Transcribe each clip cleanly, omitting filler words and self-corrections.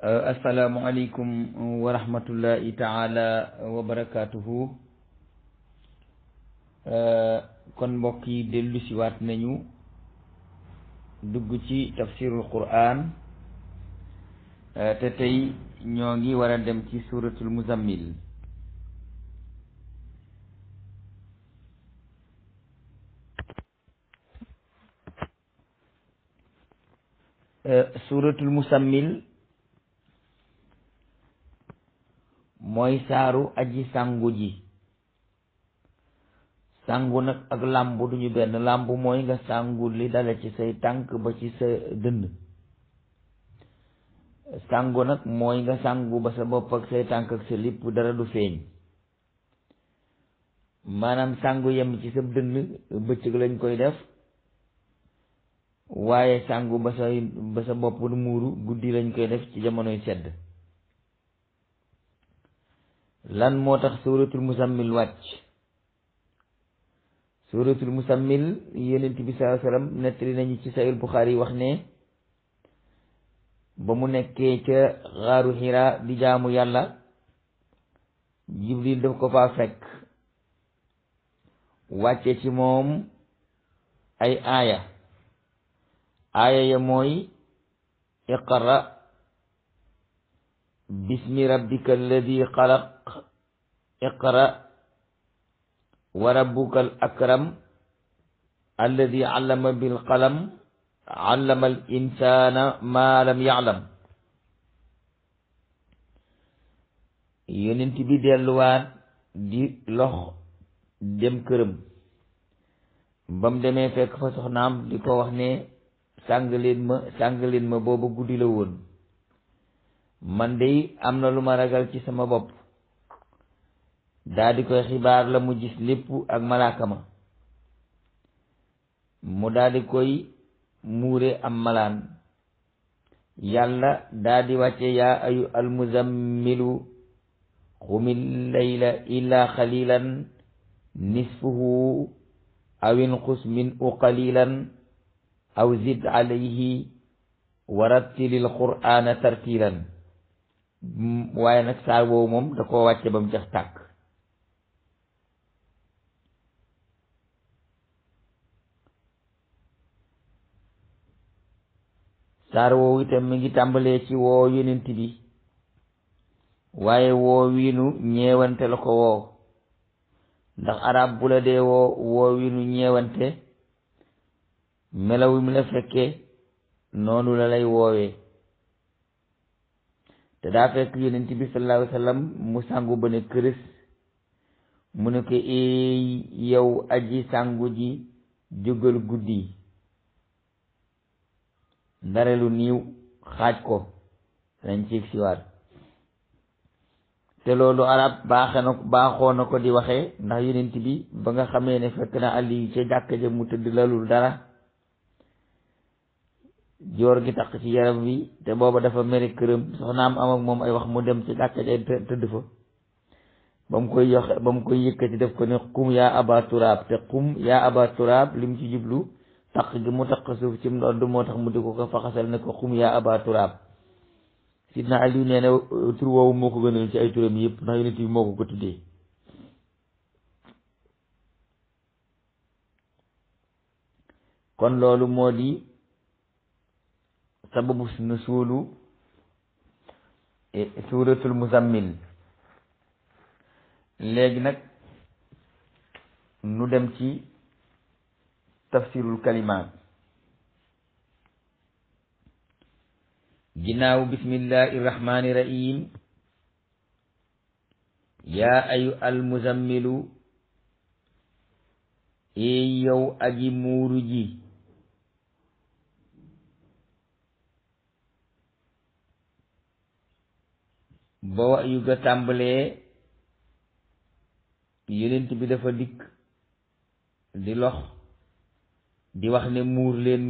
asalaamualeykum wa rahmatullahi taala wa barakaatuhu. kon mbokk yi dellu siwaat nañu dugg ci tafsirul quran te tey ñoo ngi war a dem ci suratul muzammil. suratul muzammil mooy saaru aji sangu ji. sangu nag ak làmbu duñu benn. làmbu mooy nga sangu li dale ci say tànk ba ci sa dënn. sangu nag mooy nga sangu ba sa bopp ak say tànk ak sa lépp dara du feeñ. maanaam sangu yem ci sa dënn bëccëg lañ koy def, waaye sangu ba sa bopp du muuru guddi lañ koy def ci jamonoy sedd. lan moo tax suratul muzammil wàcc? suratul muzammil yonent bi sallallahu alayhi wasallam nettali nañu ci sahih Bukhari wax ne ba mu nekkee ca xaaru Hira di jaamu yàlla, Jibril daf ko faa fekk wàcce ci moom ay aaya ya mooy iqra bismi rabbika alladi xalaq iqra wa rabbukal akram alladi allama bil qalam allama al insana ma lam ya'lam. yonent bi delluwaat di lox dem këram. bam demee fekk fa soxnaam di ko wax ne sàng leen ma booba guddi la woon. man de am na lu ma ragal ci sama bopp. daa di koy xibaar la mu gis lépp ak malaaka ma. mu daa di koy muure am malaan. yàlla daa di wàcce yaa ayu almuzammilu xumil layla illa xalilan nisfuhu aw inqus minhu qalilan aw zid alayhi wa rattilil qur'ana tartilan. waaye nag saar boobu moom da koo wàcce ba mu jeex tàkk. saar woowu itam mi ngi tàmbalee ci woo yonent bi, waaye woo wiinu ñeewante la ko woo. ndax arab bu la dee woo wiinu ñeewante, melaw mi la fekkee noonu la lay woowee. te daa fekk yonent bi sallallahu alayhi wa sallam mu sangu ba ne kërës. mu ne ko eey yow aji sangu ji, jógal guddi ndare lu niiw xaaj ko dañ ci siwaat. te loolu arab baaxoo na ko di waxee, ndax yonent bi ba nga xamee ne fekk na Ali ca jàkka ja mu tëdd lalul dara, joor gi tax ci yaram wi, te booba dafa mere këram, soxnaam am ak moom ay wax mu dem ci jàkka ja tëdd fa. ba mu koy yëkkati def ko ne qum yaa aba turaab. te qum yaa aba turaab lim ci jublu taq gi mu taq suuf ci ndodd moo tax mu di ko faxasal ne ko qum yaa aba turaab. sidna Ali nee na tur woowu moo ko gënal ci ay turam yëpp, ndax yonent bi moo ko tuddee. kon loolu moo di sababu nusuulu suuratul muzammil. léegi nag nu dem ci tafsirul kalimaat. ginnaaw bismillahi irrahmani rahim. yaa ayu almuzammilu, ee yow aji muuru ji. ba wax yu ga tàmbalee, yonent bi dafa dikk di lox di wax ne muur leen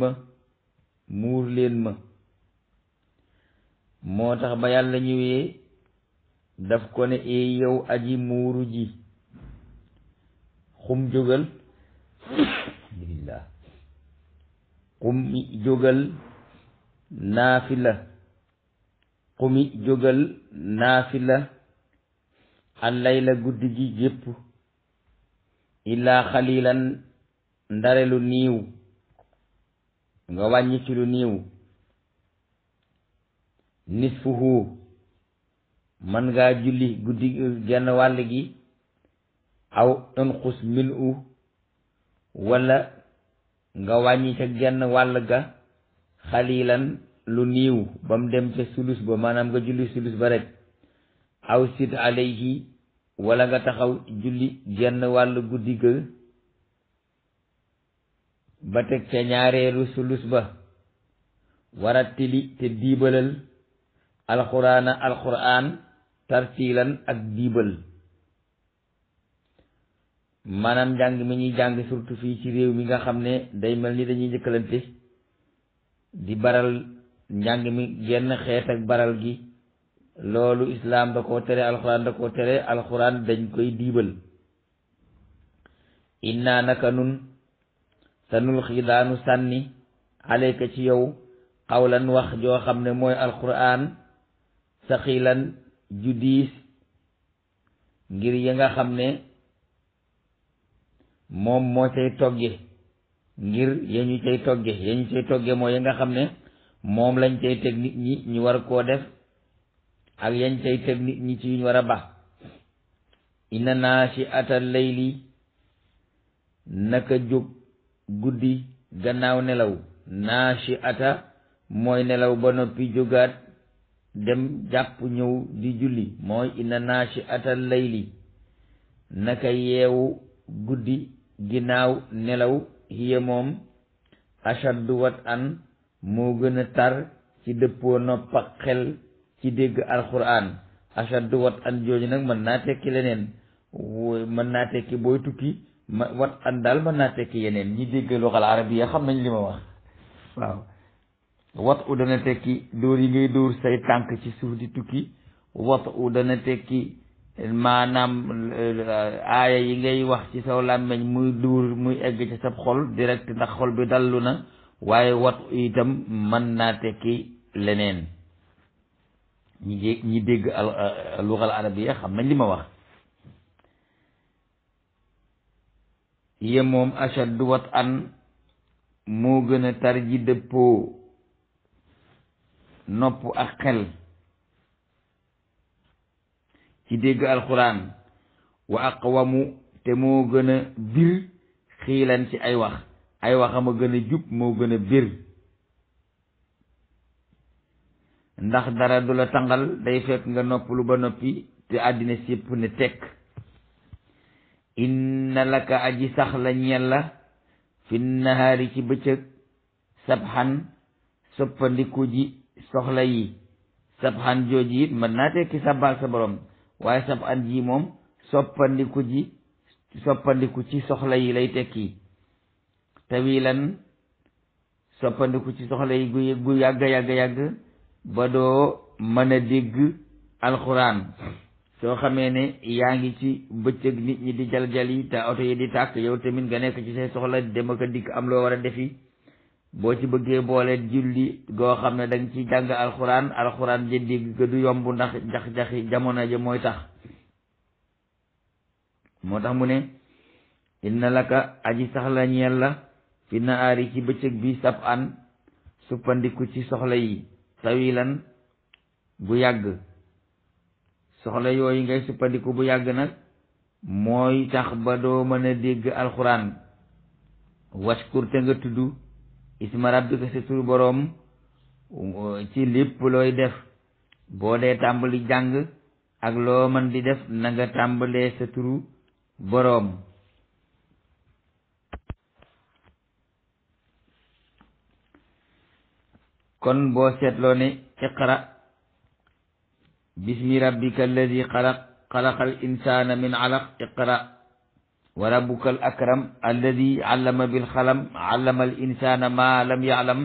ma. moo tax ba yàlla ñëwee daf ko ne ee yow aji muuru ji, xum jógal alhamdulillah xum jógal naafila qumi jógal naafila allayla guddi gi gépp illaa xalilan ndare lu niiw nga wàññi ci lu niiw nisfuhu man ngaa julli guddi genn wàll gi aw unqus minhu wala nga wàññi ca genn wàll ga xalilan lu niiw ba mu dem ca sulus ba maanaam nga julli sulus ba rek aw sid alayhi wala nga taxaw julli genn wàll guddi ga ba teg ca ñaareelu sulus ba warattili te diibalal alxuraan tartiilan ak diibal maanaam njàng mi ñuy jàng surtout fii ci réew mi nga xam ne day mel ni dañuy njëkkalante di baral njàng mi genn xeet ak baral gi loolu islaam da koo tere alxuraan da koo tere alxuraan dañ koy diibal inna naka nun sanul xidaanu sànni alayka ci yow xawlan wax joo xam ne mooy alxuraan saxilan ju diis ngir ya nga xam ne moom moo cay togge ngir yañu cay togge mooy ya nga xam ne moom lañ cay teg nit ñi ñu war koo def ak yañ cay teg nit ñi ci yuñ war a ba inna naashi'ata layli naka jóg guddi gannaaw nelaw naashi'ata mooy nelaw ba noppi jógaat dem jàpp ñëw di julli mooy inna naashi'ata layli naka yeewu guddi ginnaaw nelaw hiya moom ashaddu wat an moo gën a tar ci dëppoo nopp ak xel ci dégg alquran ashaddu wat an jooju nag mën naa tekki leneen mën naa tekki booy tukki wat an daal mën naa tekki yeneen ñi dégg luxal arabiya xam nañ li ma wax waaw wat u dana tekki dóor yi ngay dóor say tànk ci suuf di tukki wat u dana tekki maanaam aaya yi ngay wax ci saw làmmeñ muy duur muy egg ci sab xol direct ndax xol bi dallu na waaye wat itam mën naa tekki leneen ñi dégg lugal arabiya xam nañ li ma wax yé moom ashaddu wat an moo gën a tar ji dëppoo nopp ak xel ci dégg alxuraan wa aqwamu te moo gën a bir xiilan ci ay waxam a gën a jub moo gën a bir ndax dara du la tàngal day fekk nga noppalu ba noppi te àddina sépp ne tekk inna laka aji sax la ñel la fi nahaari ci bëccëg sabxan soppandiku ji soxla yi sabxan jooji it mën naa tekki sabal sa borom waaye sabxan ji moom soppandiku ci soxla yi lay tekki tawilan soppandiku ci soxla yi gu yàgg ba doo mën a dégg alxuraan soo xamee ne yaa ngi ci bëccëg nit ñi di jaljal yi te oto yi di tàkk yow tamit nga nekk ci say soxla dem ak a dikk am loo war a defi boo ci bëggee boole julli goo xam ne danga ci jàng alxuraan ja dégg ga du yomb ndax jax-jaxi jamono ja mooy tax moo tax mu ne inna laka aji sax la ñeel la fi nahaari ci bëccëg bi sab an suppandiku ci soxla yi tawilan bu yàgg soxla yooyu ngay suppandiku bu yàgg nag mooy tax ba doo mën a dégg alxuraan washkur te nga tudd isma rabbika sa turu boroom ci lépp looy def boo dee tàmbali jàng ak loo mën di def na nga tàmbalee sa turu boroom kon boo seetloo ne iqra bismi rabbika alladi xalaqal insaana min alaq iqra wa rabbuka al akram alladi allama bil xalam allama al insaana ma lam ya'lam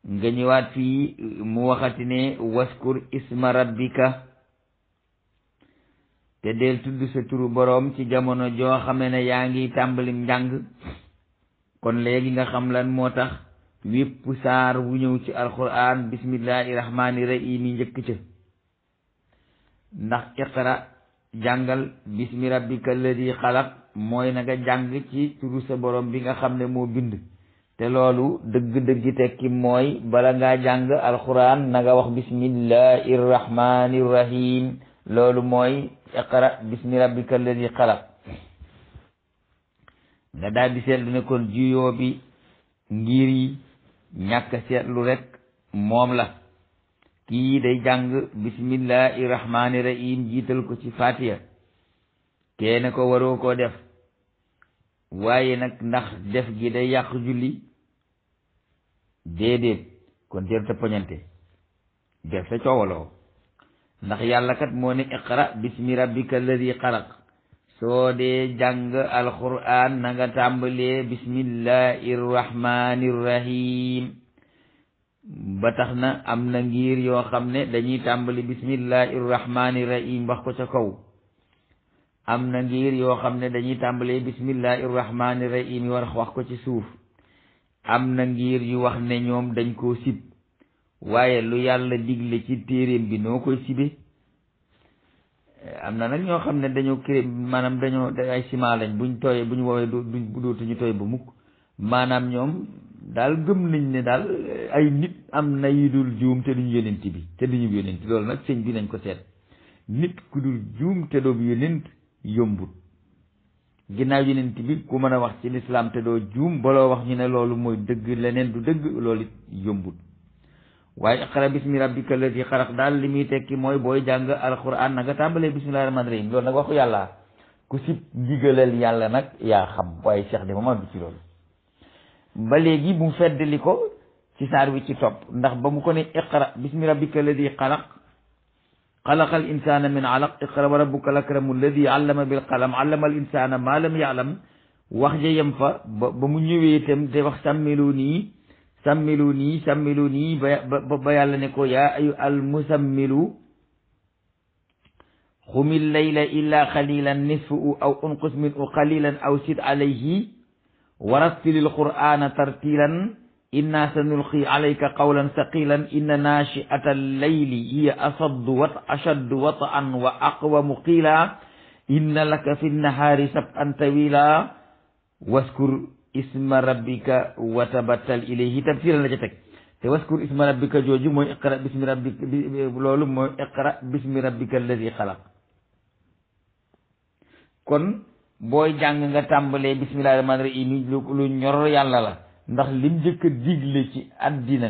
nga ñëwaat fii mu waxati ne waskur isma rabbika te del tudd sa turu boroom ci jamono joo xamee ne yaa ngi tàmbalim njàng kon léegi nga xam lan moo tax wépp saar wu ñëw ci alquran bismillahi rahmani rahim yi njëkk ca ndax iqra jàngal bismi rabbika alladi xalaq mooy na nga jàng ci turu sa borom bi nga xam ne moo bind te loolu dëgg-dëggi tekki mooy bala ngaa jàng alquran na nga wax bismillahi rahmani rahim loolu mooy iqra bismi rabbika alladi xalaq nga daal di seetlu ne kon juyoo bi ngir yi ñàkk seetlu rek moom la kii day jàng bismillahi rahmani rahim jiital ko ci fatiha keene ko waroo koo def waaye nag ndax def gi day yàq julli déedéet kon jër te poñante def sa coowaloo ndax yàlla kat moo ne iqra bismi rabbika alladi xalaq soo dee jàng alquran na nga tàmbalee bismillahi rahmani rahim ba tax na am na ngir yoo xam ne dañuy tàmbali bismillahi rahmani rahim wax ko ca kaw am na ngir yoo xam ne dañuy tàmbalee bismillahi rahmani rahim wax ko ci suuf am na ngir yu wax ne ñoom dañ koo sib waaye lu yàlla digle ci téeréem bi noo koy sibe am na nag ñoo xam ne dañoo cré maanaam dañoo ay ciment lañ buñ tooyee buñ woowee dootuñu tooy ba mukk maanaam ñoom daal gëm nañ ne daal ay nit am na yu dul juum te duñu yonent bi te duñu yonent loolu nag sëñ bi nañ ko seet nit ku dul juum te doo yonent yombut ginnaaw yonent bi ku mën a wax ci lislaam te doo juum baloo wax ñu ne loolu mooy dëgg leneen du dëgg loolu it yombut waaye iqra bismi rabbika alladi xalaq daal li muy tekki mooy booy jàng alquran na nga tàmbalee bismillahi rahmaani rahim loolu nag waxu yàlla ku si digalal yàlla nag yaa xam waaye cheikh de moment bi ci loolu ba léegi mu feddali ko ci saar wi ci topp ndax ba mu ko ne iqra bismi rabbika alladi xalaq xalaqal insana min alaq iqra wa rabbuka lakramu alladi allama bil qalam allama al insana ma lam ya'lam wax ja yem fa ba mu ñëwee itam te wax sàmmilu nii ba yàlla ne ko yaa ayu al musammilu xumil layla illa qalilan nisfu aw unqus minhu qalilan aw sid alayhi warattilil qur'ana tartilan inna sanulqi alayka qawlan saqilan inna nachi'ata allayli hiya ashaddu wat'an wa aqwamu qiila inna laka fi nnahaari sab'an tawila waskur isma rabbika wa tabattal ilayhi tabtilan la ca teg te waskur isma rabbika jooju mooy iqra bismi rabbika loolu mooy iqra bismi rabbika alladi xalaq kon booy jàng nga tàmbalee bismillahi rahmaani rahim lu ñor yàlla la ndax lim njëkk a digle ci àddina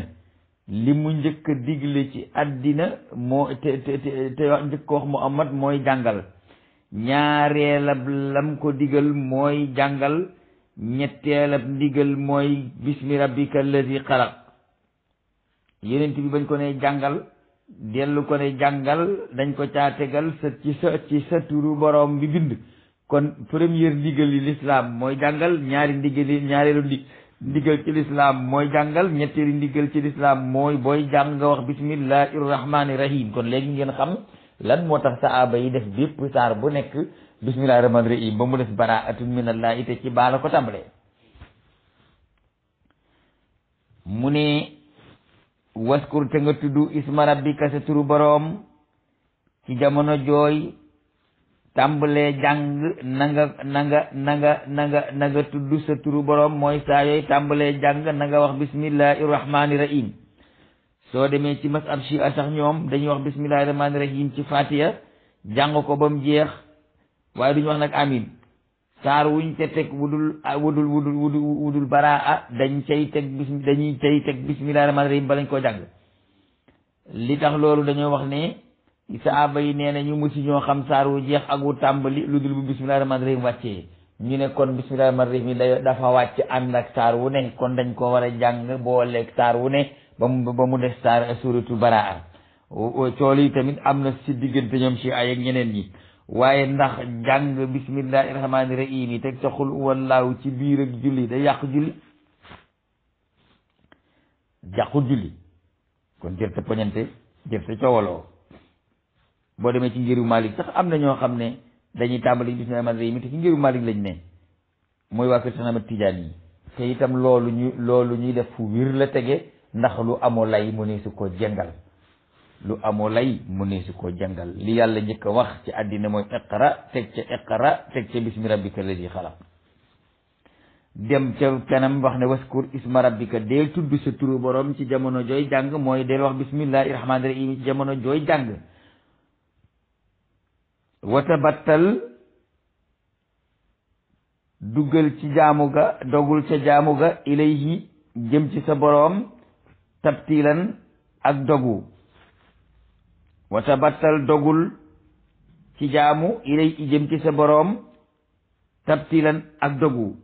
li mu njëkk a digle ci àddina moo te njëkk wax Muhammad mooy jàngal ñaareelab lam ko digal mooy jàngal ñetteelab ndigal mooy bismi rabbika allazi xalaq yeneen bi bañ ko ne jàngal dellu ko ne jàngal dañ ko caa tegal ci sa turu boroom bi bind kon première ndigal yi l'islam mooy jàngal ñaareelu ndigal ci lislaam mooy jàngal ñetteelu ndigal ci lislaam mooy booy jàng nga wax bismillahi rahmaani rahim kon léegi ngeen xam lan moo tax saaba yi def bépp saar bu nekk bismillahi rahmaani rahim ba mu def baraatun minallahi te ci baala ko tàmbalee mu ne waskur te nga tudd isma rabbika sa turu boroom ci jamono jooy tàmbalee jàng na nga tudd sa turu boroom mooy saa yooyu tàmbalee jàng na nga wax bismillahi rahmaani rahim soo demee ci masab shi a sax ñoom dañuy wax bismillahi rahmaani rahim ci fatiha jàng ko ba mu jeex waaye duñu wax nag amin saar wuñ ca teg wudul baraa dañuy cay teg bismillahi rahmaani rahim ba lañ koo jàng li tax loolu dañoo wax ne saaba yi nee na ñu musi ñoo xam saar wu jeex ak wu tàmbali lu dul bu bismillahi rahmaani rahim wàccee ñu ne kon bismillahi rahmaani rahim yi dafa wàcc ànd ak saar wu ne kon dañ ko war a jàng booleeg saar wu ne ba mu def saar suratu baraa coolu yi tamit am na si diggante ñoom ci ay ak ñeneen ñi waaye ndax jàng bismillahi rahmaani rahim yi teg sa xul wallaahu ci biir ak julli day yàq julli yàqul julli kon jër te poñante jër te coowaloo boo demee ci ngiru Malik sax am na ñoo xam ne dañuy tàmbali bismillahi rahmaani rahim te ci ngiru Malik lañ ne mooy waa kër Seex Ahmad Tijaan yi te itam loolu ñuy def fu wir la tege ndax lu amoo lay mu ne su ko jàngal lu amoo lay mu ne su ko jàngal li yàlla njëkk a wax ci àddina mooy iqra teg ca bismi rabbika alladi xalaq dem ca kanam wax ne waskur isma rabbika deel tudd sa turu borom ci jamono jooy jàng mooy deel wax bismillahi rahmaani rahim ci jamono jooy jàng watabattal duggal ci jaamu ga dogul ca jaamu ga ilayhi jëm ci sa boroom tabtilan ak dogu watabattal dogul ci jaamu ilayhi jëm ci sa boroom tabtilan ak dogu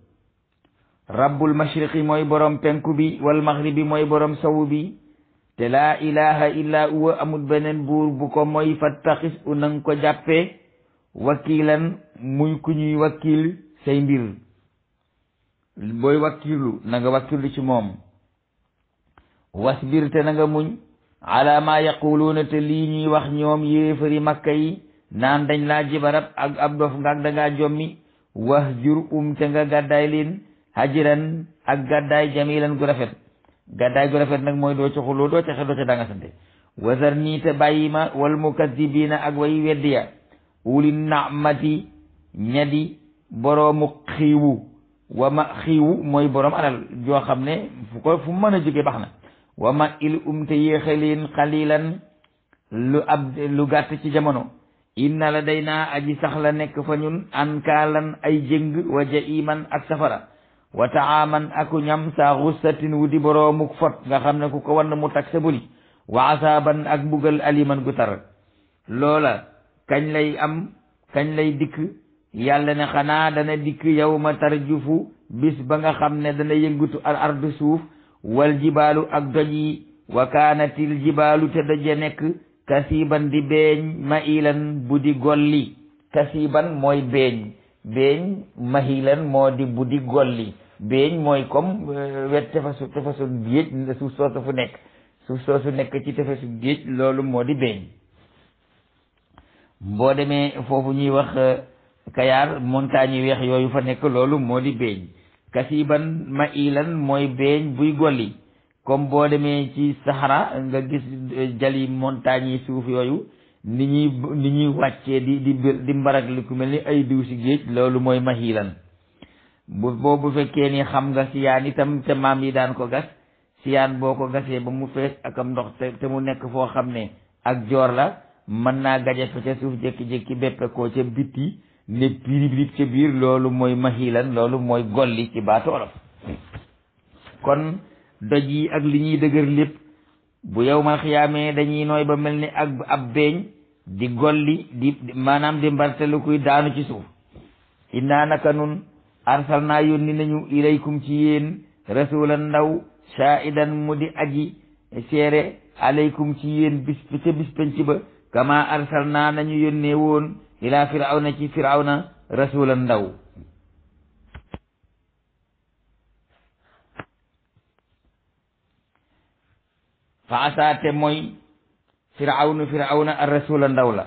rabbul mashriqi mooy boroom penku bi wal maghribi mooy boroom sawu bi te laa ilaha illa huwa amul beneen buur bu ko mooy fattaxis u nanga ko jàppe wakiilan muy ku ñuy wakiil say mbir booy wakkilu na nga wakkilu ci moom wasbir te na nga muñ ala ma yaquluuna te lii ñuy wax ñoom yéefari makka yi naan dañ laa jibarab ak ab dof nga ak dangaa jommi wahjur te nga gàddaay leen hajiran ak gàddaay jamilan gu rafet gàddaay gu rafet nag mooy doo ca xuloo doo ca xe doo ca danga sante wasar nii te bàyyi ma wal mukazzibiina ak way weddiya uli naamati ñadi boroomu xiiwu xiiwu mooy boroom alal joo xam ne fu mën a jóge baax na wa ma il te yéexaleen xalilan lu gàtt ci jamono inna la day naa aji sax la nekk fa ñun ankaalan ay jëng wa jaiman ak safara wa taaman aku ñam saa xussatin wu di boroomuk fot nga xam ne ku ko wann mu tak sa buli wa asaaban ak mbugal aliman gu tar loola kañ lay dikk yàlla ne xanaa dana dikk yawma tarjufu bis ba nga xam ne dana yëngutu al ardu suuf wal jibaalu ak doj yi wa kaanatil jibaalu te doje nekk kasiban di beeñ mahilan bu di golli kasiban mooy beeñ mahilan moo di bu di golli beeñ mooy comme wet tefesu géej suuf soosu nekk ci tefesu géej loolu moo di beeñ boo demee foofu ñuy wax Kayaar montagne yu weex yooyu fa nekk loolu moo di beeñ kasiban mahilan mooy beeñ buy golli comme boo demee ci Sahara nga gis jali montagne yi suuf yooyu ni ñuy wàccee di mbarag li ku mel ni ay diw si géej loolu mooy mahilan bu fekkee ni xam nga siyaan itam te maam yi daan ko gas siyaan boo ko gasee ba mu fees ak am ndox te mu nekk foo xam ne ak joor la mën naa gaje fa ca suuf jékki-jékki béppe koo ca bitti ne pirib ca biir loolu mooy mahilan loolu mooy golli ci baatu olof kon doj yi ak li ñuy dëgër lépp bu yawmal xiyaamee dañuy nooy ba mel ni ak ab beeñ di golli di maanaam di mbartelu kuy daanu ci suuf innaa naka nun arsalnaa yónni nañu ilaykum ci yéen rasulan ndaw shaahidan mu di aji seere alaykum ci yéen bis penc ba kama arsalnaa nañu yónnee woon ilaa firawna ci firawna rasulan ndaw fa asaate mooy firawna ar rasula ndaw la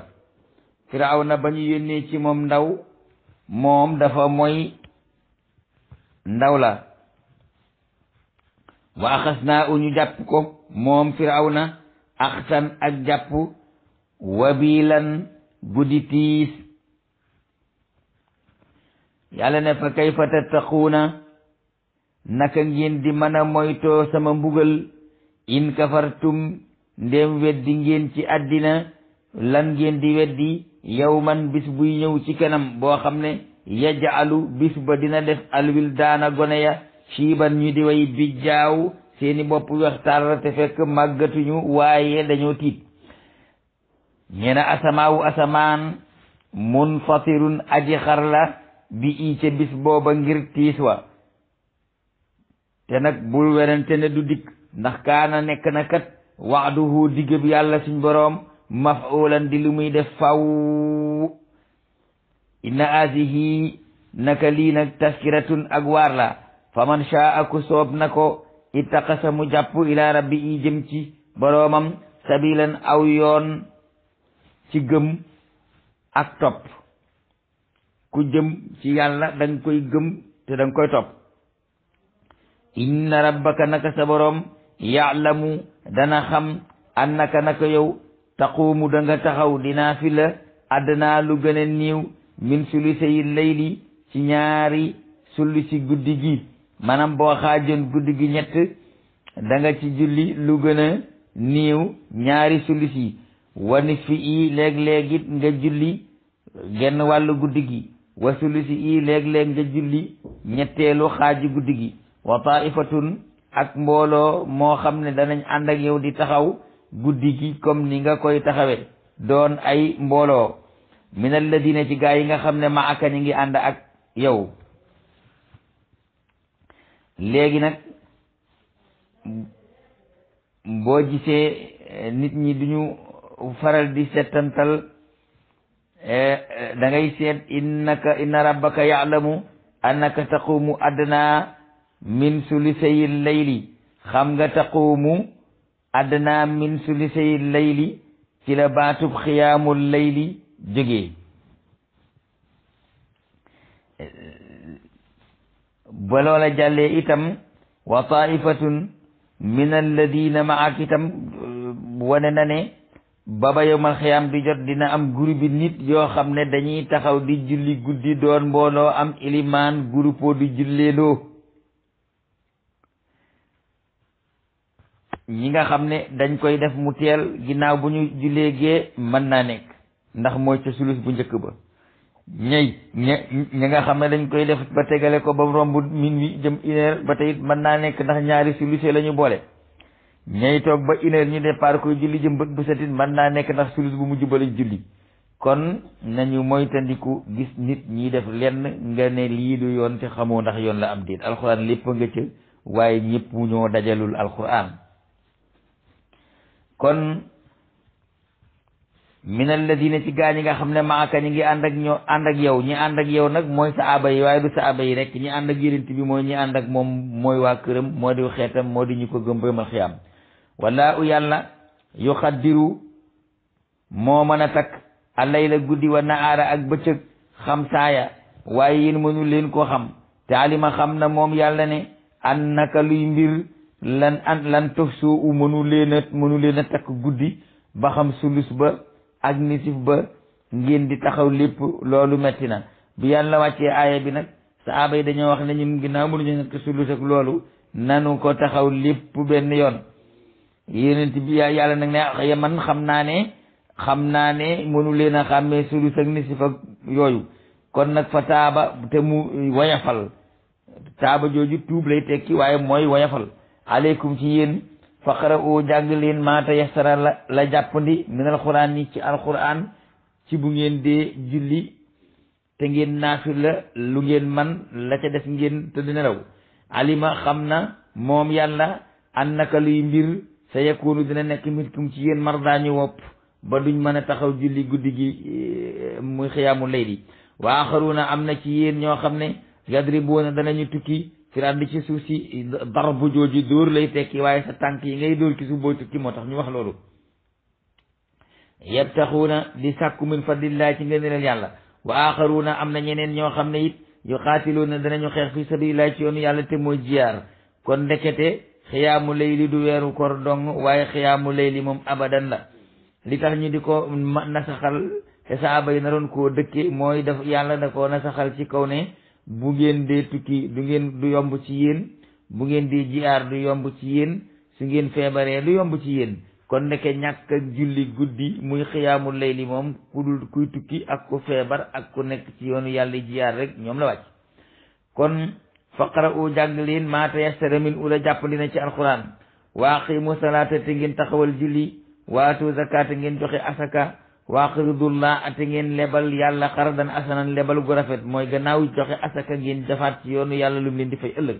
firawna ba ñu yónnee ci moom ndaw moom dafa mooy ndaw la wa axasnaa u ñu jàpp ko moom firawna axsan ak jàpp wabilan guddi tiis yàlla ne fa kayfa tattaquuna naka ngeen di mën a moytoo sama mbugal in kafartum ndéem weddi ngeen ci àddina lan ngeen di weddi yawman bis buy ñëw ci kanam boo xam ne yaj'alu bis ba dina def alwildaana gone ya shiiban ñu di way bijjaaw seeni bopp wextaar te fekk màggatuñu waaye dañoo tiit ñeena asamaan munfatirun aji xar la bi i ca bis booba ngir tiis wa te nag bul werante ne du dikk ndax kaana nekk na kat wa'duhu digg bi yàlla suñ boroom maf'ulan di lu muy def faw inna azihi naka lii nag taskiratun ak waar la faman shaa ku soob na ko ittaqasa mu jàpp ila rabbi i jëm ci boroomam sabilan aw yoon ci gëm ak topp ku jëm ci yàlla danga koy gëm te danga koy topp inna rabbaka naka sa borom yaalamu dana xam annaka naka yow taquumu da nga taxaw di naafila adnaa lu gën a néew min sulusay layli ci ñaari sulusi guddi gi maanaam boo xaajoon guddi gi ñett da nga ci julli lu gën a néew ñaari sulusi wa nisfi i léeg-léeg it nga julli genn wàllu guddi gi wa sulusi i léeg-léeg nga julli ñetteelu xaaji guddi gi wa taifatun ak mbooloo moo xam ne danañ ànd ak yow di taxaw guddi gi comme ni nga koy taxawe doon ay mbooloo min alladina ci gaa yi nga xam ne ma aka ñi ngi ànd ak yow léegi nag boo gisee nit ñi duñu faral di settantal da ngay seet inna rabbaka ya'lamu annaka taqumu adna min sulisay layli xam nga taqumu adna min sulisay layli ci la baatub xiyaamul layli jógee ba loola jàllee itam wa taifatun min alladina maak itam wane na ne baba yowmal xiyaam di jot dina am groupe bi nit yoo xam ne dañuy taxaw di julli guddi doon mbooloo am ilimaan groupe di julleeloo ñi nga xam ne dañ koy def mu teel ginnaaw bu ñu jullee gee mën naa nekk ndax mooy ca sulus bu njëkk ba ñi nga xam ne dañ koy def ba tegale ko ba romb minuit jëm 1 heure ba tey mën naa nekk ndax ñaari suluse la ñu boole ñay toog ba 1 heure ñu départ koy julli jëm bët bu setit mën naa nekk ndax sulus bu mujj ba lañ julli kon nañu moytandiku gis nit ñi def lenn nga ne lii du yoon te xamoo ndax yoon la am déet alxuraan lépp nga ca waaye ñëpp ñoo dajalul alxuraan kon min alladina ci gaa ñi nga xam ne maaka ñi ngi ànd ak yow ñi ànd ak yow nag mooy saaba yi waaye du saaba yi rek ñi ànd ak yonent bi mooy ñi ànd ak moom mooy waa këram moo di xeetam moo di ñu ko gëm ba xiyaam wala u yàlla yu xaddiru moo mën a takk allayla guddi wa naara ak bëccëg xam saaya waaye yéen mënu leen koo xam te alima xam na moom yàlla ne an naka luy mbir lan tof soo u mënu leen a takk guddi ba xam sulus ba ak nisif ba ngeen di taxaw lépp loolu metti na bi yàlla wàccee aaya bi nag saaba yi dañoo wax ne ñun ginnaaw mënuñu nekk sulus ak loolu nanu ko taxaw lépp benn yoon yonent bi yàlla nag ne man xam naa ne mënu leen a xàmmee sulus ak nisif ak yooyu kon nag fa taaba te mu woyafal taaba jooju tuub lay tekki waaye mooy woyafal aleykum ci yéen faqara o jàng leen maata yassara la jàppandi min alquran ni ci alquran ci bu ngeen dee julli te ngeen naafila lu ngeen man la ca def ngeen tëdd nelaw alima xam na moom yàlla annaka luy mbir sa yakunu dina nekk mitkum ci yéen mardaañu wopp ba duñ mën a taxaw julli guddi gi muy xiyaamu layli wa axaruna am na ci yéen ñoo xam ne yadribuuna danañu tukki firandi ci suuf si darbu jooju dóor lay tekki waaye sa tànk yi ngay dóor ci suuf booy tukki moo tax ñu wax loolu yabtaxuuna di sàkku min fadlillahi ci ngëneelal yàlla wa axaruuna am na ñeneen ñoo xam ne it yuqaatiluuna danañu xeex fi sabilillahi ci yoonu yàlla te mooy jiyaar kon ndekete xiyaamu layli du weeru kor dong waaye xiyaamu layli moom abadan la li tax ñu di ko nasaxal te saaba yi naroon koo dëkke mooy daf yàlla da koo nasaxal ci kaw ne bu ngeen dee tukki du yomb ci yéen bu ngeen di jiyaar du yomb ci yéen su ngeen feebaree du yomb ci yéen kon ndeke ñàkk ak julli guddi muy xiyaamul layli moom ku dul kuy tukki ak ku feebar ak ku nekk ci yoonu yàlla jiyaar rek ñoom la wàcc kon faqara u jàng leen maa tayassara min ula jàppandi na ci alquran wa aqimu salaata te ngeen taxawal julli waatu zakata ngeen joxe asaka waaqridullah ate ngeen lebal yàlla xardan asanan lebal gu rafet mooy gannaaw joxe asaka ngeen jafaat ci yoonu yàlla lu mu leen di fay ëllëg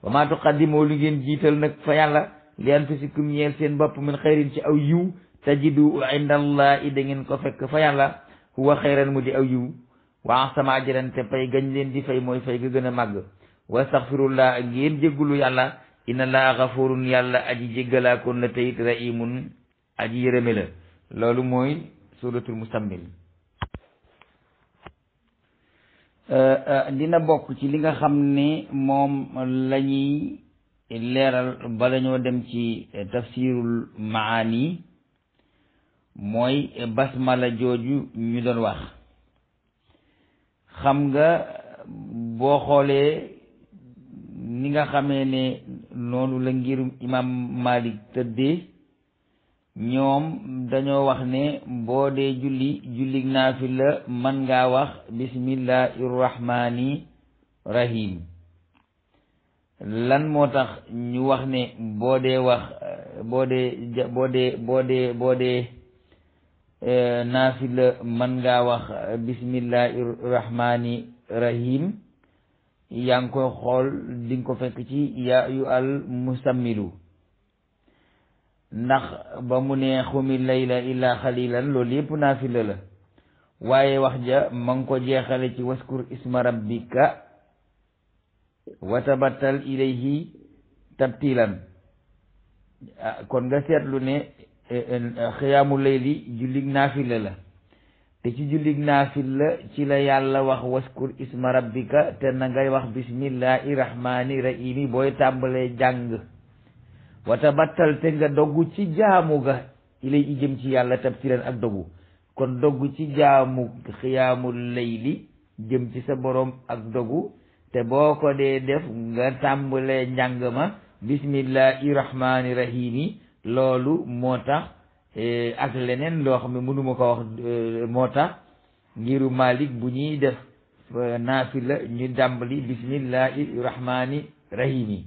wa maa tuqaddimoo lu ngeen jiital nag fa yàlla li anfusikum ñeel seen bopp min xayrin ci aw yiw tajidu indallahi da ngeen ko fekk fa yàlla huwa xayran mu di aw yiw wa ahsana ajran te pay gañ leen di fay mooy fay ga gën a màgg wastaghfirullah ngeen jéggulu yàlla inna allaha ghafurun yàlla aji jéggalaakoon la teyit rahimun aji yërëme la loolu mooy suratul musammil dina bokk ci li nga xam ne moom la ñuy leeral bala ñoo dem ci tafsirul maani mooy basmala jooju ñu doon wax. xam nga boo xoolee ni nga xamee ne noonu la ngirum imam Malik tëddee ñoom dañoo wax ne boo dee julli naafila mën ngaa wax bismillahi rahmani rahim. lan moo tax ñu wax ne boo dee naafila mën ngaa wax bismillahi rahmani rahim? yaa ngi koy xool di nga ko fekk ci yaa yu al musammilu, ndax ba mu ne xumi layla illa xalilan loolu yëpp naafila la, waaye wax ja ma ngi ko jeexale ci waskur isma rabbika wa tabattal ilayhi tabtilan. kon nga seetlu ne xiyaamu layli jullig naafila la, te ci jullig naafila ci la yàlla wax waskur isma rabbika, te na ngay wax bismillahi rahmani rahimi booy tàmbalee jàng. wa tabattal te nga doggu ci jaamu ga ilay jëm ci yàlla tabtilan ak doggu. kon doggu ci jaamu xiyaamu layli jëm ci sa borom ak doggu, te boo ko dee def nga tàmbalee njàng ma bismillahi rahmani rahimi. loolu moo tax ak leneen loo xam ne mënuma ko wax moo tax ngiru Malik bu ñuy def naafila ñu dàmbali bismillahi rahmani rahimi.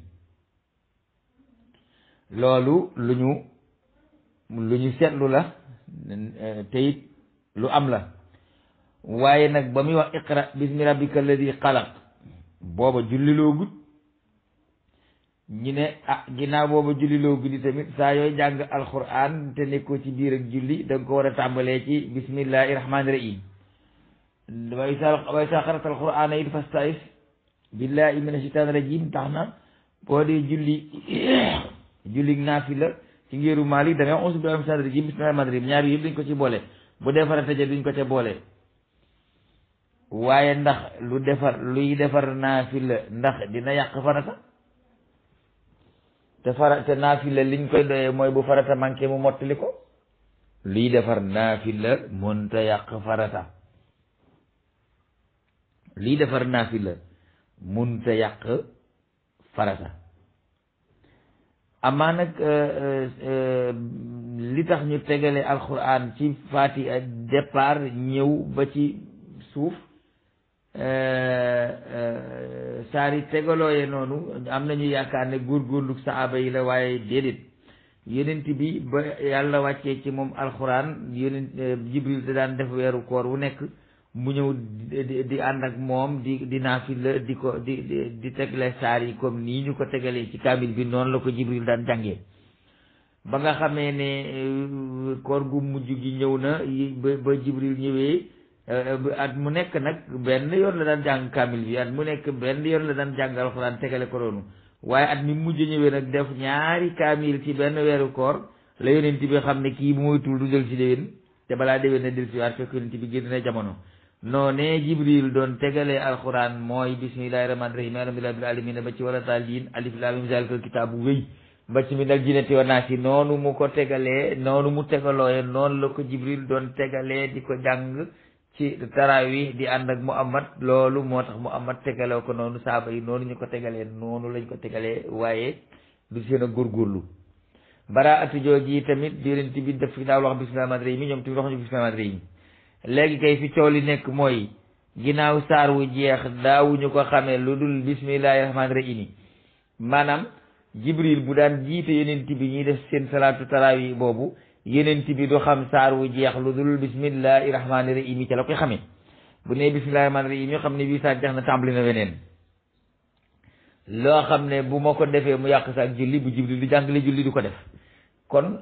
loolu lu ñu seetlu la te it lu am la. waaye nag ba muy wax iqra bismi rabbika alladi xalaq booba julliloo gut ñu ne ginnaaw booba julliloo guddi tamit saa yooy jàng alquran te nekkoo ci biir ak julli da nga ko war a tàmbalee ci bismillahi rahmani rahim. way sa xarata alqurana it fasta'is billahi mina shaytani rajim. tax na boo dee julli naafila ci ngiru Maalik da ngay auzu billahi mina shaytani rajim bismillahi rahmani rahim. ñaar yëpp dañ ko ci boole, bu dee farata ja duñ ko ca boole. waaye ndax luy defar naafila ndax dina yàq farata? te naafila liñ koy doyee mooy bu farata manqué mu mottali ko. liy defar naafila mënta yàq farata. liy defar naafila mënta yàq farata. amaa nag li tax ñu tegale alquran ci Fatiha départ ñëw ba ci suuf saari tegalooye noonu am nañu yaakaar ne góorgóorlu saaba yi la, waaye déedéet. yonent bi ba yàlla wàccee ci moom alxuraan Jibril da daan def weeru koor wu nekk mu ñëw di ànd ak moom di naafila di tegle saar yi comme nii ñu ko tegalee ci kaamil bi, noonu la ko Jibril daan jàngee. ba nga xamee ne koor gu mujj gi ñëw na ba Jibril ñëwee at mu nekk nag benn yoon la daan jàng kaamil bi, at mu nekk benn yoon la daan jàng alxuraan tegale ko noonu. waaye at mi mujj ñëwee nag def ñaari kaamil ci benn weeru koor la yonent bi xam ne kii bu moytul du del ci déwén, te balaa déwén na del ci waat fekk yonent bi génn na jamono. noonee Jibril doon tegalee alxuraan mooy bismillahi rahmaani rahim alhamdulillahi rabbil alamin ba ci wala daalliin alif laam miim zaalikal kitaabu wéy ba ci minal jinnati wan naasi. noonu mu ko tegalee, noonu mu tegalooye noonu la ko Jibril doon tegalee di ko jàng ci tarawih di ànd ak Muhammad. loolu moo tax Muhammad tegaloo ko noonu, saaba yi noonu ñu ko tegalee noonu lañ ko tegalee, waaye du seen a góorgóorlu. baraatu jooji tamit yonent bi daf fi daaw wax bismillahi rahmaani rahim, ñoom tamit waxuñu bismillahi rahmaani rahim. léegi kay fi coow li nekk mooy ginnaaw saar wu jeex daawuñu ko xamee lu dul bismillahi rahmaani rahim. maanaam Jibril bu daan jiite yonent bi ñuy def seen salaatu tarawih boobu, yonent bi du xam saar wu jeex lu dul bismillahi rahmaani rahim ca la koy xamee. bu nee bismillahi rahmaani rahim ñoo xam ne bii saar jeex na tàmbali na weneen loo xam ne bu ma ko defee mu yàq sa ak julli, bu Jibril di jàngale julli du ko def. kon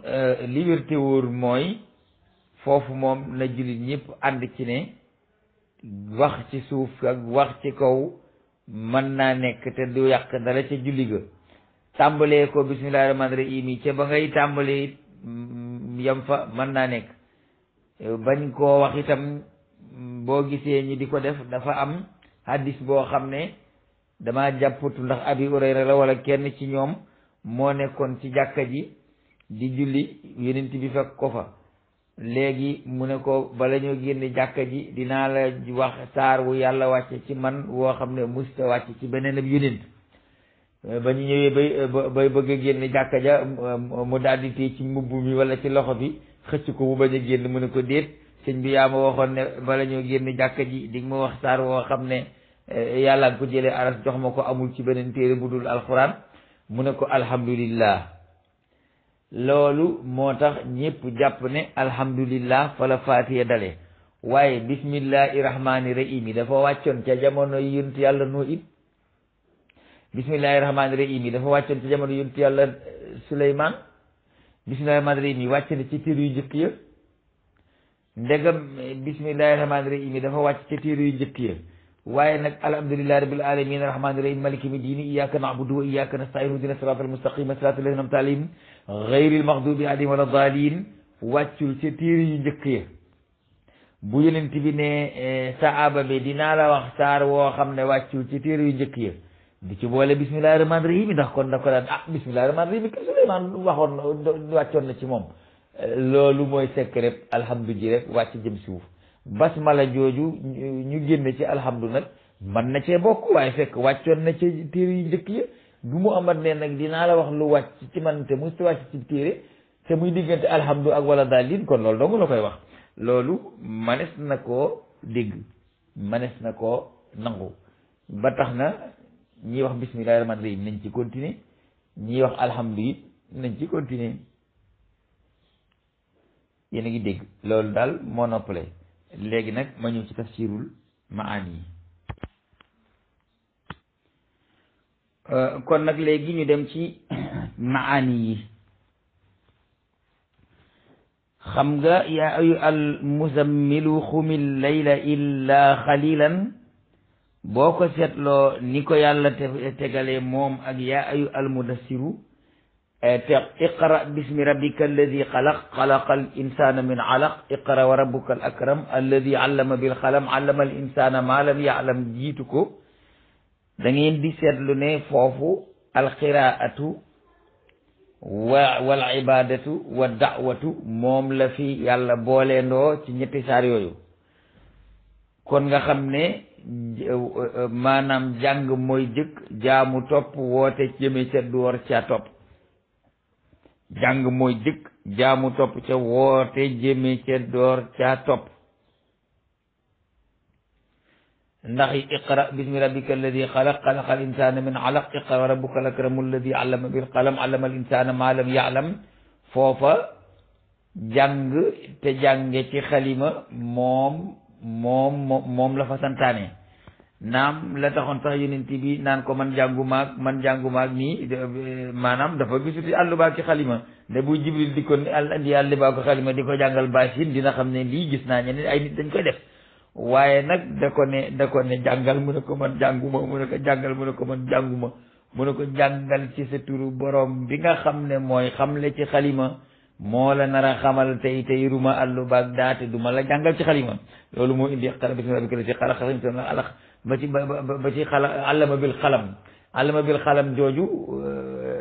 li wér te wóor mooy foofu moom na jullit ñëpp ànd ci ne wax ci suuf ak wax ci kaw mën naa nekk te du yàq dara ca julli ga. tàmbalee ko bismillahi rahmaani rahim ca ba ngay tàmbalee yam fa mën naa nekk. bañ koo wax itam boo gisee ñi di ko def dafa am hadis boo xam ne dama jàppatu ndax Abi Hurayra la wala kenn ci ñoom moo nekkoon ci jàkka ji di julli yonent bi fekk ko fa léegi mu ne ko bala ñoo génn jàkka ji dinaa la wax saar wu yàlla wàcce ci man woo xam ne musta wàcce ci beneen ab yonent ba ñu ñëwee bay bëgg a génn jàkka ja mu daldi téye ci mbubb mi wala ci loxo bi xëcc ko bu bañ a génn mu ne ko déet sëñ bi yaa ma waxoon ne bala ñoo génn jàkka ji di ma wax saar woo xam ne yàlla nga ko jëlee aras jox ma ko amul ci beneen téere bu dul alxuraan mu ne ko alhamdulillah loolu moo tax ñépp jàpp ne alhamdulillah fa la faatiya dale waaye bismillahi rahmaani rahim yi dafa wàccoon ca jamono yunt yàlla noo it bismillahi rahmaani rahim yi dafa wàccoon ca jamono yunt yàlla suleymaan bismillahi rahmaani rahim yi wàcc na ci téere yu njëkk ya ndegam bismillahi rahmaani rahim yi dafa wàcc ca téere yu njëkk ya waaye nag alhamdulillahi rabbil alamin arrahmani rahim maliki mi diini iyyaka na'budu wa iyyaka nasta'in ihdina siratal mustaqim siratal ladhina an'amta alayhim ghayril maghdubi alayhim wala daalin wàccul ca téere yu njëkk ya bu yonent bi ne saaba bi dinaa la wax saar woo xam ne wàccul ci téere yu njëkk ya di ci boole bismillahi rahmaani rahim ndax kon da ko daan bismillahi rahmaani rahim ke Suleymaan waxoon wàccoon na ci moom loolu mooy secret alhamdu ji rek wàcc jëm suuf basmala jooju ñu génne ci alhamdu nag man na cee bokk waaye fekk wàccoon na ci téere yu njëkk ya du mu amat ne nag dinaa la wax lu wàcc ci man te muy wàcc ci téere te muy diggante alhamdu ak wala daalin kon loolu dong la koy wax loolu manes na koo dégg manes na koo nangu ba tax na ñiy wax bismillahi rahmaani rahim nañ ci continuer ñiy wax alhamdu it nañ ci continuer yéen a ngi dégg loolu daal moo noppale léegi nag ma ñëw ci tafsirul maani yi kon nag léegi ñu dem ci maani yi xam nga yaa ayu al muzammilu xumil layla illa xalilan boo ko seetloo ni ko yàlla tegalee moom ak yaa ayu al mudassiru te iqra bismi rabbika alladi xalaq xalaqal insana min alaq iqra wa rabbuka al akram alladi allama bil qalam allama al insana ma lam ya'lam jiitu ko da ngeen di seetlu ne foofu alqiraatu wal ibadatu wa da'watu moom la fi yàlla booleendoo ci ñetti saar yooyu kon nga xam ne maanaam jàng mooy jëkk jaamu topp woote jëme ca door ca topp jàng mooy jëkk jaamu topp ca woote jëme ca door ca topp ndax iqra bismi rabbika alladi xalaq xalaqal insana min alaq iqra wa rabbuka al akramu alladi allama bil qalam allama al insana ma lam ya'lam foofa jàng te jànge ci xalima moom la fa santaane naam la taxoon sax yonent bi naan ko man jàngumaag nii maanaam dafa gisuti àllu baag ci xalima ne bu jibril di ko andi àllu baag ko xalima di ko jàngal baasin dina xam ne lii gis naa ñeneen ay nit dañ koy def waaye nag da ko ne jàngal mu ne ko man jànguma mu ne ko jàngal mu ne ko man jànguma mu ne ko jàngal ci sa turu borom bi nga xam ne mooy xamle ci xalima moo la nar a xamal tey ruma àllu baag daate duma la jàngal ci xalima loolu moo indi iqra bismi rabbika alladi xalaq xalaqal insana min alaq ba ci allama bil xalam jooju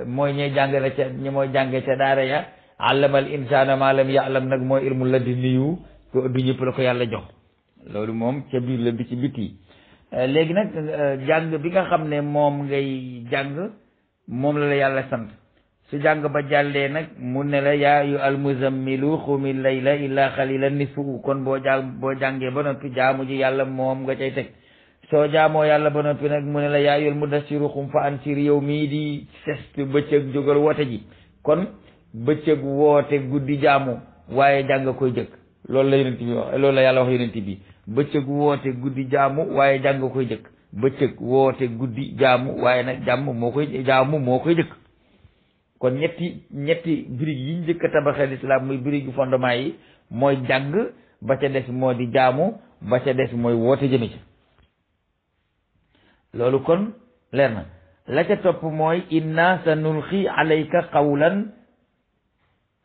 mooy ñey jàngale ca ñi mooy jànge ca daara ya allamal insana ma lam ya'lam nag mooy ilmu laduniyu ko du ñëpp la ko yàlla jox loolu moom ca biir la bi ci biti léegi nag jàng bi nga xam ne moom ngay jàng moom la yàlla sant su jàng ba jàllee nag mu ne la yaa yu almuzammilu xumil layla illa xalilan nisfuhu kon boo jàngee ba noppi jaamu ji yàlla moom nga cay teg soo jaamoo yàlla ba noppi nag mu ne la yaa yul mudassiru xum fa ansir yow mii di sest bëccëg jógal woote ji kon bëccëg woote guddi jaamu waaye jàng koy jëkk loolu la yonent bi wax loolu la yàlla wax yonent bi bëccëg woote guddi jaamu waaye jàng koy jëkk bëccëg woote guddi jaamu waaye nag jaamu moo koy jëkk kon ñetti birig yi njëkk a tabaxee lislaam muy birigu fondement yi mooy jàng ba ca des moo di jaamu ba ca des mooy woote jëme ci loolu kon leer na la ca topp mooy inna sa nulqi alayka qawlan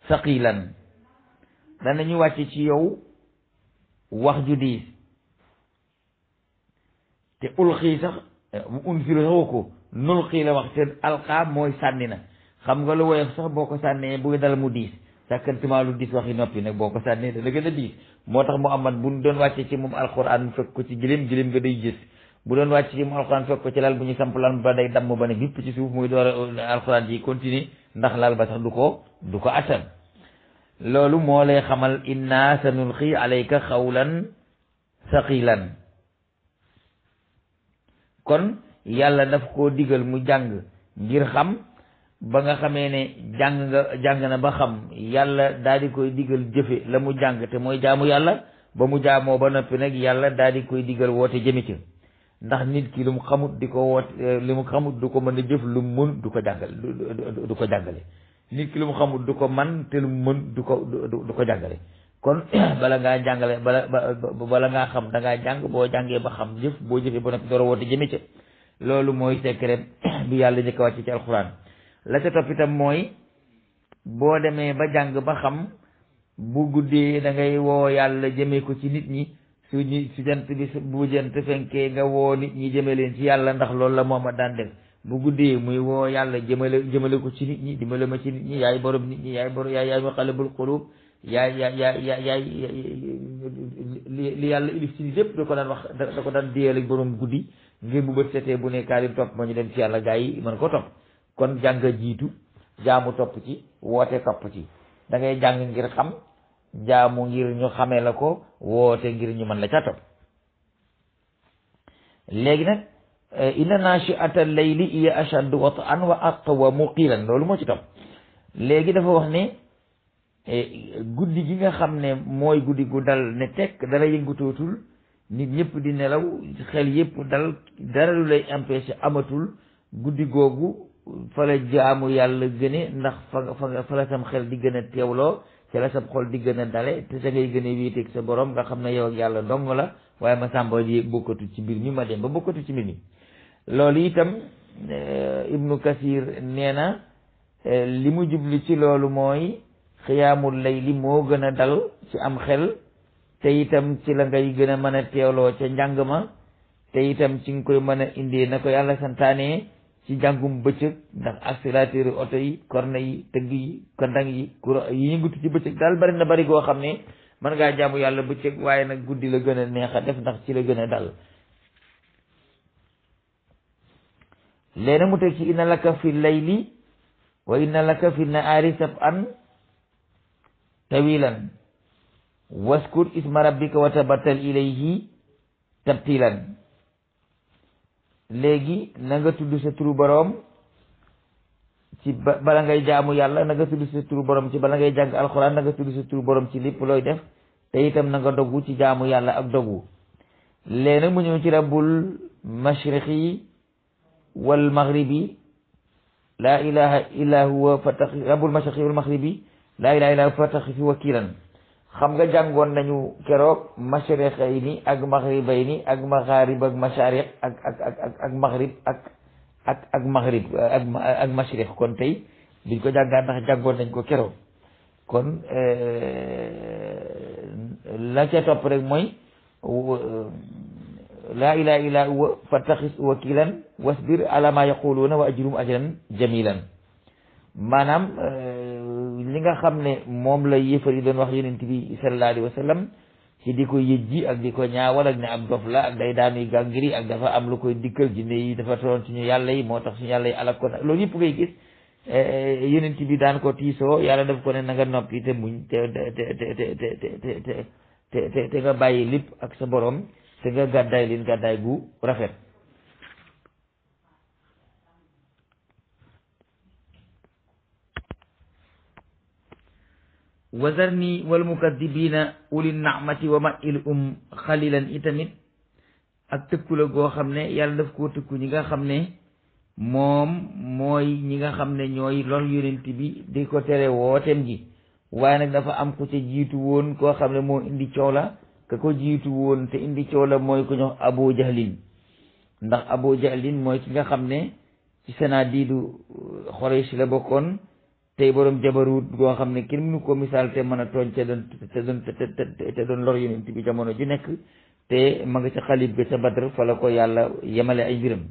saqilan danañu wàcc ci yow wax ju diis te ulqi sax unzil ko nulqi la wax te alqa mooy sànni na xam nga lu woyof sax boo ko sànnee buy dal mu diis sàkkantimaa lu diis waxi noppi nag boo ko sànnee dana gën a diis moo tax Muhammad bu doon wàcce ci moom alquran mu fekk ko ci gilim nga day gis bu doon wàcc ci moom alquran fekk ko ci lal bu ñu samp lal ba day damm ba ne bipp ci suuf muy door alquran ji continuer ndax lal ba sax du ko attan loolu moo lay xamal inna sanulqi alayka xawlan saqilan kon yàlla daf koo digal mu jàng ngir xam ba nga xamee ne jàng na ba xam yàlla daal di koy digal jëfe la mu jàng te mooy jaamu yàlla ba mu jaamoo ba noppi nag yàlla daal di koy digal woote jëme ci ndax nit ki lu mu xamut di ko woote lu mu xamut du ko mën a jëf lu mu mën du ko jàngale nit ki lu mu xamut du ko man te lu mu mën du ko jàngale kon bala ngaa jàngale bala ngaa xam da ngaa jàng boo jàngee ba xam jëf boo jëfee ba noppi door a woote jëme ca loolu mooy secret bi yàlla njëkk a wàcc ci alxuraan la ca topp itam mooy boo demee ba jàng ba xam bu guddee da ngay woo yàlla jëmee ko ci nit ñi su jant bi bu jant fenkee nga woo nit ñi jëme leen ci yàlla ndax loolu la moom a daan def bu guddee muy woo yàlla jëmale ko ci nit ñi dimbale ma ci nit ñi yaay borom nit ñi yaay borom yaay muqallibul qulub yaay li yàlla ilif ci nit lépp da ko daan wax da ko daan diyeel ak borom guddi ngir bu bët setee bu ne kaalim topp ma ñu dem ci yàlla gaa yi mën ko topp kon jàng jiitu jaamu topp ci woote topp ci da ngay jàng ngir xam jaamu ngir ñu xamee la ko woote ngir ñu mën la ca topp léegi nag inna nachiata layli hiya ashaddu wat'an wa aqwamu qiilan loolu moo ci topp léegi dafa wax ne guddi gi nga xam ne mooy guddi gu dal ne tekk dara yëngutootul nit ñëpp di nelaw xel yëpp dal dara lu lay empêché amatul guddi googu fa la jaamu yàlla gëne ndax fa la sam xel di gën a teewloo ca la sab xol di gën a dale te sa ngay gën a wéeteeg sa borom nga xam ne yow ak yàlla dong la waaye ma sàmba di bokkatu ci mbir mi ma dem ba bokkatu ci mbir mi loolu itam ibnu kasir nee na li mu jubli ci loolu mooy xiyaamul layli moo gën a dal ci am xel te itam ci la ngay gën a mën a teewloo ca njàng ma te itam ci nga koy mën a indee na ko yàlla santaane ci njàngum bëccëg ndax accélérateur oto yi corne yi tëgg yi kandang yi kura yi yëngatu ci bëccëg daal bari na bari goo xam ne mën ngaa jaamu yàlla bëccëg waaye nag guddi la gën a neex a def ndax ci la gën a dal léena mu teg ci inna laka fi layli wa inna laka fi nahaari sab'an tawilan waskur isma rabbika wa tabattal ilayhi tabtilan léegi na nga tudd sa turu boroom ci bala ngay jaamu yàlla na nga tudd sa turu boroom ci bala ngay jàng alxuraan na nga tudd sa turu boroom ci lépp looy def te itam na nga dogu ci jaamu yàlla ak dogu léegi mu ñëw ci rabbul mashriqi wal maghribi laa ilaha illa huwa fattaxi rabbul mashriqi wal maghribi laa ilaha illa huwa fattaxi fi wakiilan xam nga jàngoon nañu keroog mashriqayni ak maghribayni ak magharib ak mashariq ak maghrib ak maghrib ak mashriq kon tey duñ ko jàngaat ndax jàngoon nañ ko keroog kon la ca topp rek mooy laa ilaha illa huwa fattaxis wakilan wasbir ala ma yaquluuna wa ajrum ajran jamilan maanaam li nga xam ne moom la yéefar yi doon wax yonent bi sallallahu alayhi wa sallam ci di ko yëjji ak di ko ñaawal ak ne ab dof la ak day daanuy gàngiri ak dafa am lu koy dikkal jinne yi dafa toon suñu yàlla yi moo tax suñu yàlla yi alak ko loolu yëpp ngay gis yonent bi daan ko tiisoo yàlla daf ko ne na nga noppi te muñ te nga bàyyi lépp ak sa borom te nga gàddaay leen gàddaay gu rafet wazarni wal mukaddibina uli naamati wa ma il xalilan itamit ak tëkku la goo xam ne yàlla daf koo tëkku ñi nga xam ne moom mooy ñi nga xam ne ñooy lor yonent bi di ko tere wooteem gi waaye nag dafa am ko ca jiitu woon koo xam ne moo indi coow la ka ko jiitu woon te indi coow la mooy ko ñox Abu Jahlin ndax Abu Jahlin mooy ki nga xam ne ci sanadiidu Quraysh la bokkoon tey borom jabarut goo xam ne kenn mënu ko misaal te mën a tooñ te doon lor yonent bi jamono ju nekk te ma nga ca xalib ga ca Badr fa la ko yàlla yemale ay mbiram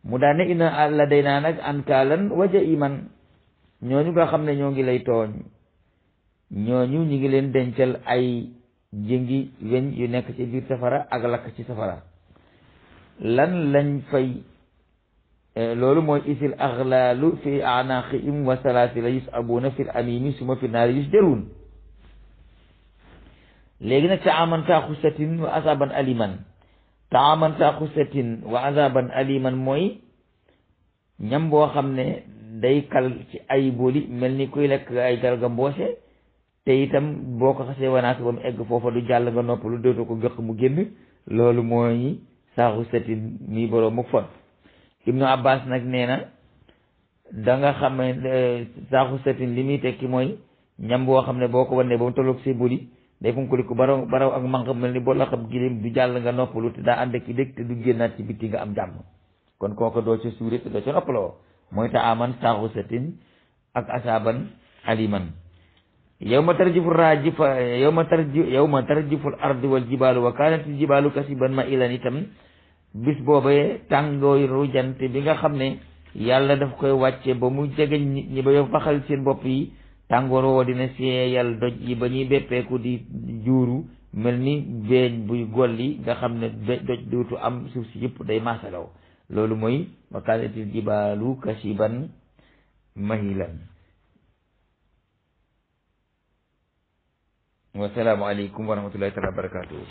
mu daane ina àlla day naa nag ankaalan waja iman ñooñu nga xam ne ñoo ngi lay tooñ ñooñu ñi ngi leen dencal ay jëngi weñ yu nekk ci biir safara ak lakk ci safara lan lañ fay loolu mooy isil aghlaalu fi a'naaqihim wa salaasila yus'abuuna fil amimi summa fi naari yusjaruun léegi nag ta'aaman taa xusatin wa azaban aliman ta'aaman taa xusatin wa azaban aliman mooy ñam boo xam ne day kal ci ay boli mel ni kuy lekk ay galga mboose te itam boo ko xasee wanaas ba mu egg foofa du jàll nga noppalu dootoo ko gëq mu génn loolu mooy saaxu satin mii boroom mu fot Ibnu Abbas nag nee na da nga xam ne saaxu satin li muy tekki mooy ñam boo xam ne boo ko wannee ba mu tolloog see boli day funkali ko baraw ak manq mel ni boo la xam giléem du jàll nga noppalu te daa ànd ak dëkk te du génnaat ci bitti nga am jàmm kon kooku doo ca suure te doo ca noppaloo mooy ta aman saaxu satin ak asaaban aliman yawma tarjiful ardi wal jibaalu wa kaanatil jibaalu kasiban ma ilan itam bis boobee tàngooru jant bi nga xam ne yàlla daf koy wàcce ba mu jegeñ nit ñi ba yow faxal seen bopp yi tàngoor woo dina seeyal doj yi ba ñuy beppeeku di juuru mel ni beeñ buy golli nga xam ne doj dootu am suuf si yëpp day maasalaw loolu mooy wa kaanatil jibaalu kasiban mahilan wasalaamu aleykum wa rahmatullahi taala wa barakatuhu